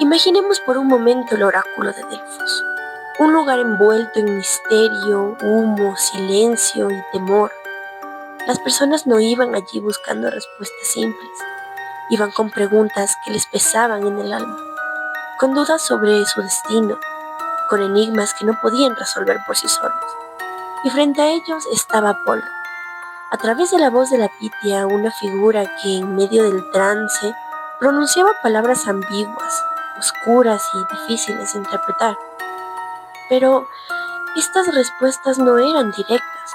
Imaginemos por un momento el oráculo de Delfos, un lugar envuelto en misterio, humo, silencio y temor. Las personas no iban allí buscando respuestas simples, iban con preguntas que les pesaban en el alma, con dudas sobre su destino, con enigmas que no podían resolver por sí solos. Y frente a ellos estaba Apolo, a través de la voz de la Pitia, una figura que en medio del trance pronunciaba palabras ambiguas, oscuras y difíciles de interpretar. Pero estas respuestas no eran directas,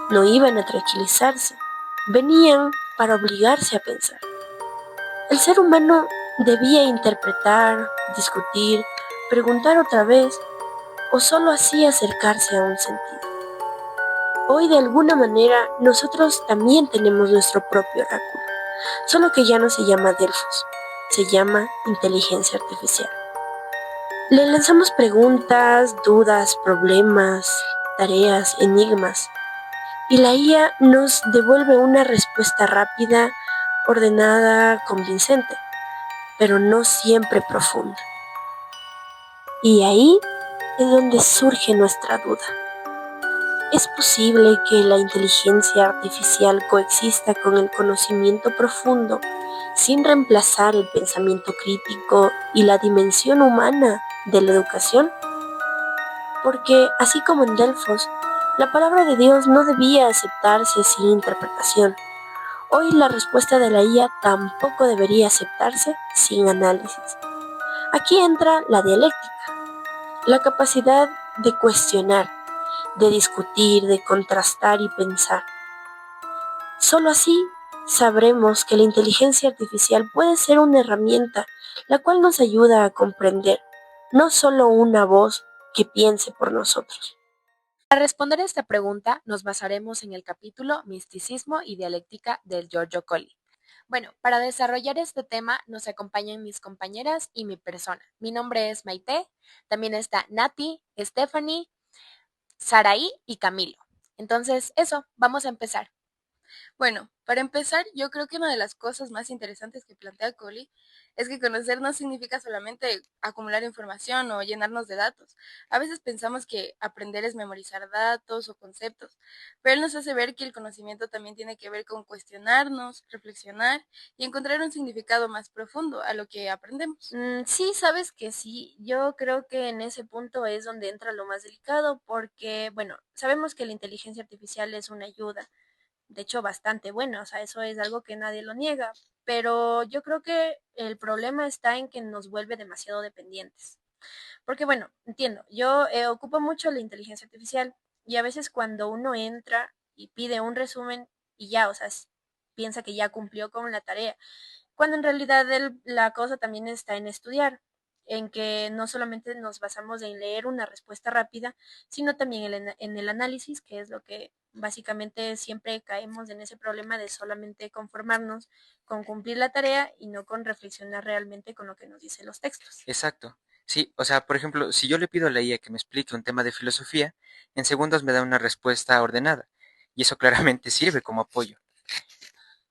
no iban a tranquilizarse, venían para obligarse a pensar. El ser humano debía interpretar, discutir, preguntar otra vez, o solo así acercarse a un sentido. Hoy de alguna manera nosotros también tenemos nuestro propio oráculo, solo que ya no se llama Delfos, se llama inteligencia artificial. Le lanzamos preguntas, dudas, problemas, tareas, enigmas, y la IA nos devuelve una respuesta rápida, ordenada, convincente, pero no siempre profunda. Y ahí es donde surge nuestra duda. ¿Es posible que la inteligencia artificial coexista con el conocimiento profundo sin reemplazar el pensamiento crítico y la dimensión humana de la educación? Porque, así como en Delfos, la palabra de Dios no debía aceptarse sin interpretación. Hoy la respuesta de la IA tampoco debería aceptarse sin análisis. Aquí entra la dialéctica, la capacidad de cuestionar, de discutir, de contrastar y pensar. Solo así sabremos que la inteligencia artificial puede ser una herramienta la cual nos ayuda a comprender, no solo una voz que piense por nosotros. Para responder a esta pregunta, nos basaremos en el capítulo Misticismo y Dialéctica del Giorgio Colli. Bueno, para desarrollar este tema nos acompañan mis compañeras y mi persona. Mi nombre es Maite, también está Nati, Stephanie, Saraí y Camilo. Entonces, eso, vamos a empezar. Bueno, para empezar, yo creo que una de las cosas más interesantes que plantea Collie es que conocer no significa solamente acumular información o llenarnos de datos. A veces pensamos que aprender es memorizar datos o conceptos, pero él nos hace ver que el conocimiento también tiene que ver con cuestionarnos, reflexionar y encontrar un significado más profundo a lo que aprendemos. Sí, sabes que sí, yo creo que en ese punto es donde entra lo más delicado porque, bueno, sabemos que la inteligencia artificial es una ayuda, de hecho bastante buena, o sea, eso es algo que nadie lo niega, pero yo creo que el problema está en que nos vuelve demasiado dependientes. Porque bueno, entiendo, yo ocupo mucho la inteligencia artificial y a veces cuando uno entra y pide un resumen y ya, o sea, piensa que ya cumplió con la tarea, cuando en realidad la cosa también está en estudiar, en que no solamente nos basamos en leer una respuesta rápida, sino también en el análisis, que es lo que básicamente siempre caemos en ese problema de solamente conformarnos con cumplir la tarea y no con reflexionar realmente con lo que nos dicen los textos. Exacto. Sí, o sea, por ejemplo, si yo le pido a la IA que me explique un tema de filosofía, en segundos me da una respuesta ordenada, y eso claramente sirve como apoyo.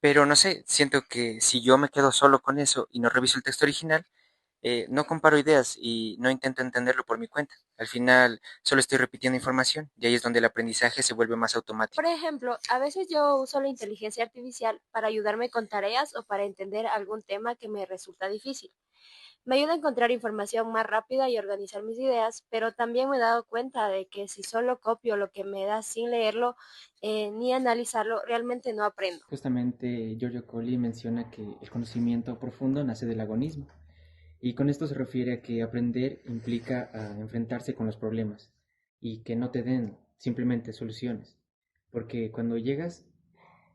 Pero no sé, siento que si yo me quedo solo con eso y no reviso el texto original, no comparo ideas y no intento entenderlo por mi cuenta. Al final, solo estoy repitiendo información y ahí es donde el aprendizaje se vuelve más Por automático. ejemplo, a veces yo uso la inteligencia artificial para ayudarme con tareas o para entender algún tema que me resulta difícil. Me ayuda a encontrar información más rápida y organizar mis ideas, pero también me he dado cuenta de que si solo copio lo que me da sin leerlo ni analizarlo, realmente no aprendo. Justamente Giorgio Colli menciona que el conocimiento profundo nace del agonismo, y con esto se refiere a que aprender implica enfrentarse con los problemas y que no te den simplemente soluciones, porque cuando llegas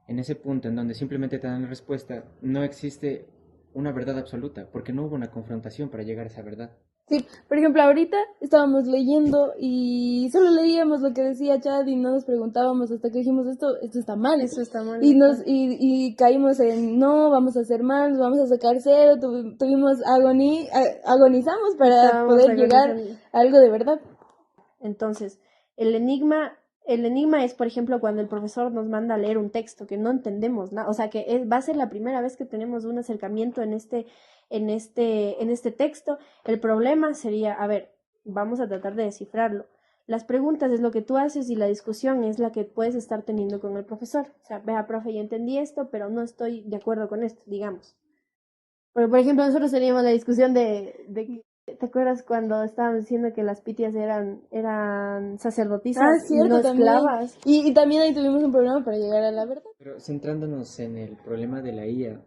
en ese punto en donde simplemente te dan la respuesta, no existe una verdad absoluta, porque no hubo una confrontación para llegar a esa verdad. Sí, por ejemplo, ahorita estábamos leyendo y solo leíamos lo que decía Chad y no nos preguntábamos hasta que dijimos esto está mal. Eso está mal. Y caímos en no, vamos a hacer mal, nos vamos a sacar cero, agonizamos para Estábamos poder llegar agonizando. a algo de verdad. Entonces, el enigma el enigma es, por ejemplo, cuando el profesor nos manda a leer un texto que no entendemos nada, o sea, que va a ser la primera vez que tenemos un acercamiento en este texto. El problema sería, a ver, vamos a tratar de descifrarlo. Las preguntas es lo que tú haces y la discusión es la que puedes estar teniendo con el profesor. O sea, vea, profe, yo entendí esto, pero no estoy de acuerdo con esto, digamos. Porque, por ejemplo, nosotros teníamos la discusión ¿te acuerdas cuando estaban diciendo que las pitias eran sacerdotisas y no Cierto, también. esclavas? Y también ahí tuvimos un problema para llegar a la verdad. Pero centrándonos en el problema de la IA,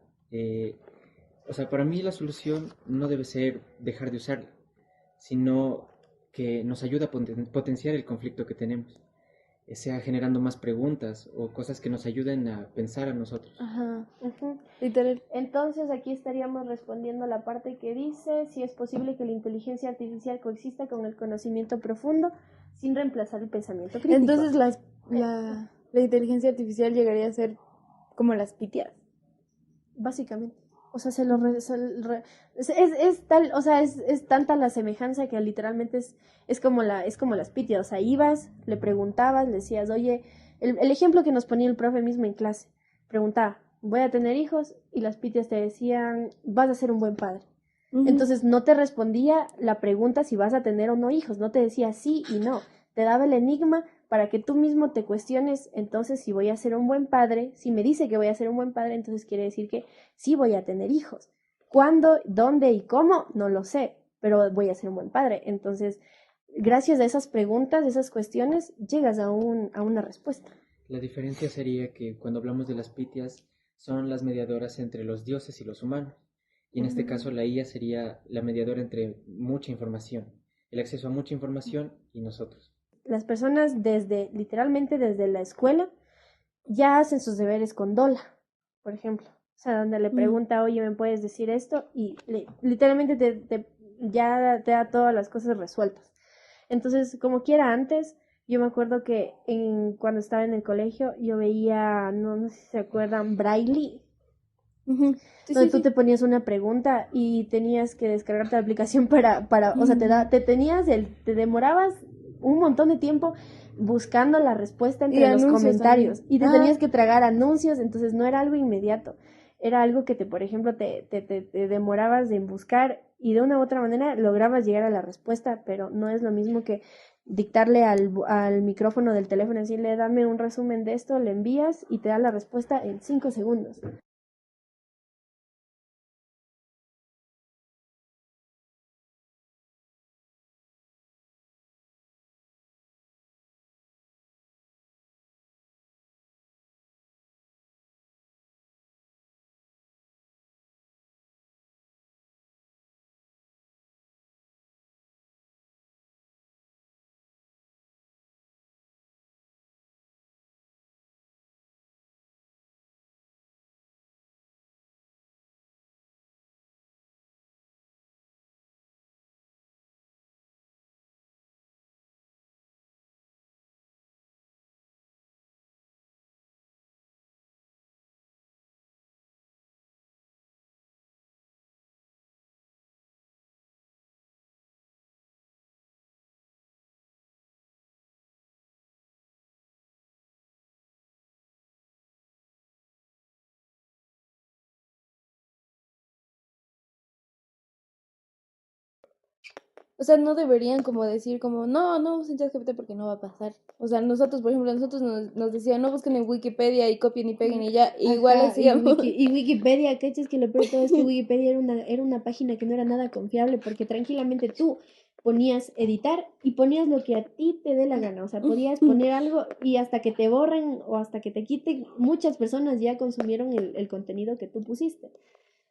o sea, para mí la solución no debe ser dejar de usarla, sino que nos ayuda a potenciar el conflicto que tenemos, sea generando más preguntas o cosas que nos ayuden a pensar a nosotros. Ajá, Ujú. literal. Entonces aquí estaríamos respondiendo la parte que dice si es posible que la inteligencia artificial coexista con el conocimiento profundo sin reemplazar el pensamiento crítico. Entonces la inteligencia artificial llegaría a ser como las pitias. Básicamente. O sea, es tal, o sea, es tanta la semejanza que literalmente es como las pitias. O sea, ibas, le preguntabas, le decías, oye, el ejemplo que nos ponía el profe mismo en clase, preguntaba, voy a tener hijos, y las pitias te decían, vas a ser un buen padre. Entonces no te respondía la pregunta si vas a tener o no hijos, no te decía sí y no, te daba el enigma para que tú mismo te cuestiones, entonces si voy a ser un buen padre, si me dice que voy a ser un buen padre, entonces quiere decir que sí voy a tener hijos. ¿Cuándo, dónde y cómo? No lo sé, pero voy a ser un buen padre. Entonces, gracias a esas preguntas, esas cuestiones, llegas a una respuesta. La diferencia sería que cuando hablamos de las pitias son las mediadoras entre los dioses y los humanos. Y en este caso la IA sería la mediadora entre mucha información, el acceso a mucha información y nosotros. Las personas literalmente desde la escuela, ya hacen sus deberes con Dola, por ejemplo. O sea, donde le pregunta, oye, ¿me puedes decir esto? Y literalmente ya te da todas las cosas resueltas. Entonces, como quiera antes, yo me acuerdo que cuando estaba en el colegio, yo veía, no sé si se acuerdan, Braille, Sí, donde tú sí. te ponías una pregunta y tenías que descargarte la aplicación o sea, te demorabas un montón de tiempo buscando la respuesta Y entre los anuncios comentarios también. y te Ajá. tenías que tragar anuncios, entonces no era algo inmediato, era algo que por ejemplo, te demorabas en buscar y de una u otra manera lograbas llegar a la respuesta, pero no es lo mismo que dictarle al micrófono del teléfono, decirle, dame un resumen de esto, le envías y te da la respuesta en 5 segundos. O sea, no deberían como decir como, no usen ChatGPT porque no va a pasar. O sea, nosotros, por ejemplo, nos decían, no busquen en Wikipedia y copien y peguen y ya, igual Ajá, hacíamos. y Wikipedia, ¿cachas? Que lo peor de todo es que Wikipedia era una página que no era nada confiable porque tranquilamente tú ponías editar y ponías lo que a ti te dé la gana. O sea, podías poner algo y hasta que te borren o hasta que te quiten, muchas personas ya consumieron el contenido que tú pusiste.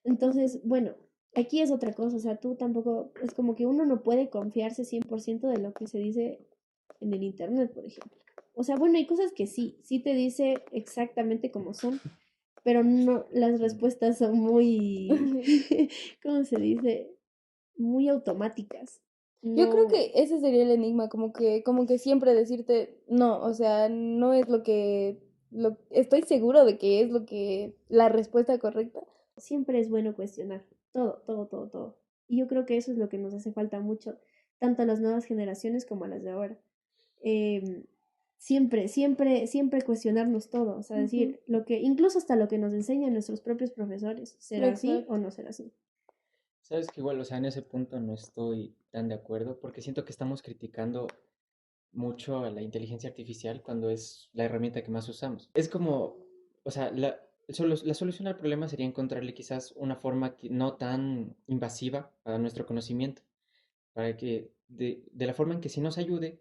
Entonces, bueno, aquí es otra cosa. O sea, tú tampoco, es como que uno no puede confiarse 100% de lo que se dice en el internet, por ejemplo. O sea, bueno, hay cosas que sí te dice exactamente cómo son, pero no, las respuestas son muy, ¿cómo se dice? Muy automáticas. Yo creo No, que ese sería el enigma, como que siempre decirte, no, o sea, no es estoy seguro de que es la respuesta correcta. siempre es bueno cuestionar todo, todo, todo, todo. Y yo creo que eso es lo que nos hace falta mucho, tanto a las nuevas generaciones como a las de ahora. Em, siempre cuestionarnos todo, o sea, decir lo que, incluso hasta lo que nos enseñan nuestros propios profesores, ¿será así Exacto. o no será así? Sabes que igual, o sea, en ese punto no estoy tan de acuerdo porque siento que estamos criticando mucho a la inteligencia artificial cuando es la herramienta que más usamos. Es como, o sea, la solución al problema sería encontrarle quizás una forma no tan invasiva a nuestro conocimiento, para que de la forma en que sí nos ayude,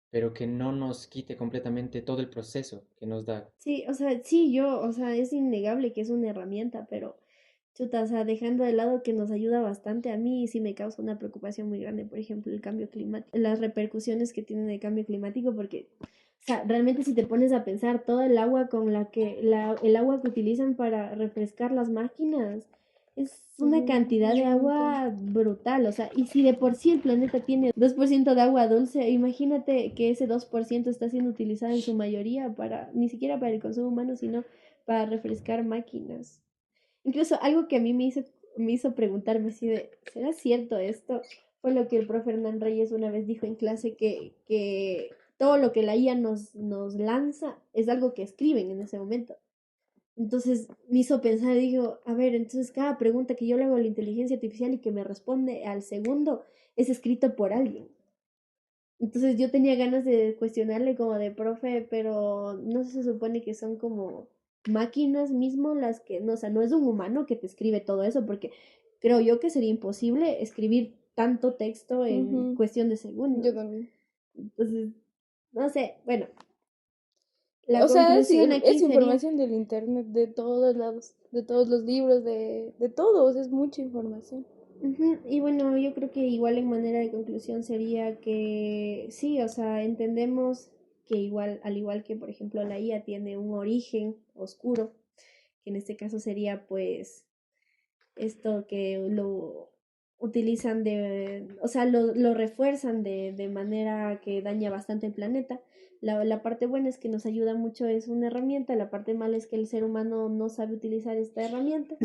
pero que no nos quite completamente todo el proceso que nos da. Sí, o sea, sí, o sea, es innegable que es una herramienta, pero chuta, o sea, dejando de lado que nos ayuda bastante, a mí sí me causa una preocupación muy grande, por ejemplo, el cambio climático, las repercusiones que tiene el cambio climático, porque, o sea, realmente si te pones a pensar, todo el agua con el agua que utilizan para refrescar las máquinas, es una cantidad de un montón. agua brutal, o sea, y si de por sí el planeta tiene 2% de agua dulce, imagínate que ese 2% está siendo utilizado en su mayoría para, ni siquiera para el consumo humano, sino para refrescar máquinas. Incluso algo que a mí me hizo preguntarme así de, ¿será cierto esto? Fue lo que el profe Hernán Reyes una vez dijo en clase que todo lo que la IA nos lanza es algo que escriben en ese momento. Entonces me hizo pensar, digo, a ver, entonces cada pregunta que yo le hago a la inteligencia artificial y que me responde al segundo es escrito por alguien. Entonces yo tenía ganas de cuestionarle como de profe, pero no se supone que son como máquinas mismo las que, no, o sea, no es un humano que te escribe todo eso, porque creo yo que sería imposible escribir tanto texto en Ujú. cuestión de Yo segundos. también. Entonces, no sé, bueno, la O sea, sí, conclusión es aquí sería, información del internet, de todos lados, de todos los libros, de todos, es mucha información. ujú, y bueno, yo creo que igual en manera de conclusión sería que sí, o sea, entendemos que igual, al igual que por ejemplo la IA tiene un origen oscuro, que en este caso sería pues esto que lo utilizan o sea, lo refuerzan de manera que daña bastante el planeta. La parte buena es que nos ayuda mucho, es una herramienta, la parte mala es que el ser humano no sabe utilizar esta herramienta.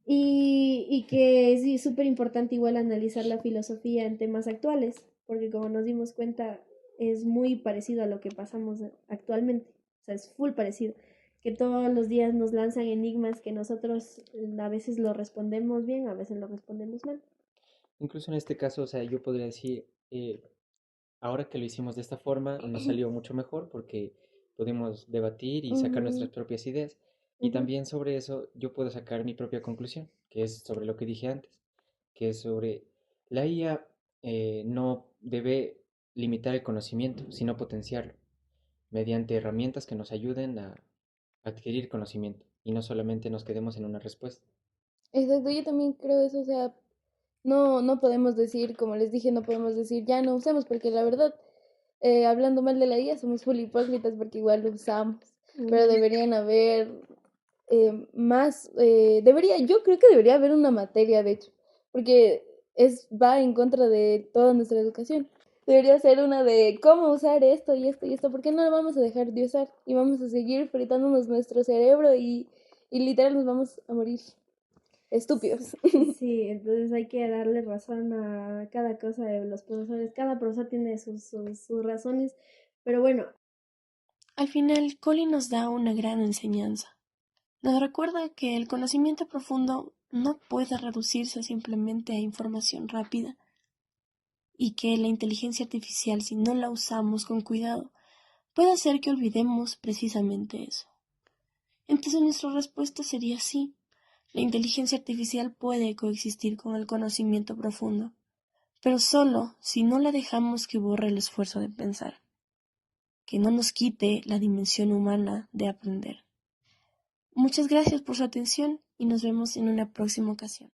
Y que sí, es súper importante igual analizar la filosofía en temas actuales, porque como nos dimos cuenta, es muy parecido a lo que pasamos actualmente, o sea, es full parecido, que todos los días nos lanzan enigmas que nosotros a veces lo respondemos bien, a veces lo respondemos mal. Incluso en este caso, o sea, yo podría decir, ahora que lo hicimos de esta forma, nos salió mucho mejor porque pudimos debatir y sacar nuestras Ujú. propias ideas. Y Ujú. también sobre eso yo puedo sacar mi propia conclusión, que es sobre lo que dije antes, que es sobre la IA no debe limitar el conocimiento, sino potenciarlo, mediante herramientas que nos ayuden a adquirir conocimiento y no solamente nos quedemos en una respuesta. Exacto, yo también creo eso, o sea, no podemos decir, como les dije, no podemos decir ya no usemos, porque la verdad, hablando mal de la IA, somos full hipócritas porque igual lo usamos, pero Ujú. deberían haber más, yo creo que debería haber una materia, de hecho, porque va en contra de toda nuestra educación. Debería ser una de cómo usar esto y esto y esto, porque no lo vamos a dejar de usar y vamos a seguir fritándonos nuestro cerebro y literal nos vamos a morir estúpidos. Sí, entonces hay que darle razón a cada cosa de los profesores. Cada profesor tiene sus razones, pero bueno, al final Colin nos da una gran enseñanza. Nos recuerda que el conocimiento profundo no puede reducirse simplemente a información rápida y que la inteligencia artificial, si no la usamos con cuidado, puede hacer que olvidemos precisamente eso. Entonces nuestra respuesta sería sí. La inteligencia artificial puede coexistir con el conocimiento profundo, pero solo si no la dejamos que borre el esfuerzo de pensar, que no nos quite la dimensión humana de aprender. Muchas gracias por su atención y nos vemos en una próxima ocasión.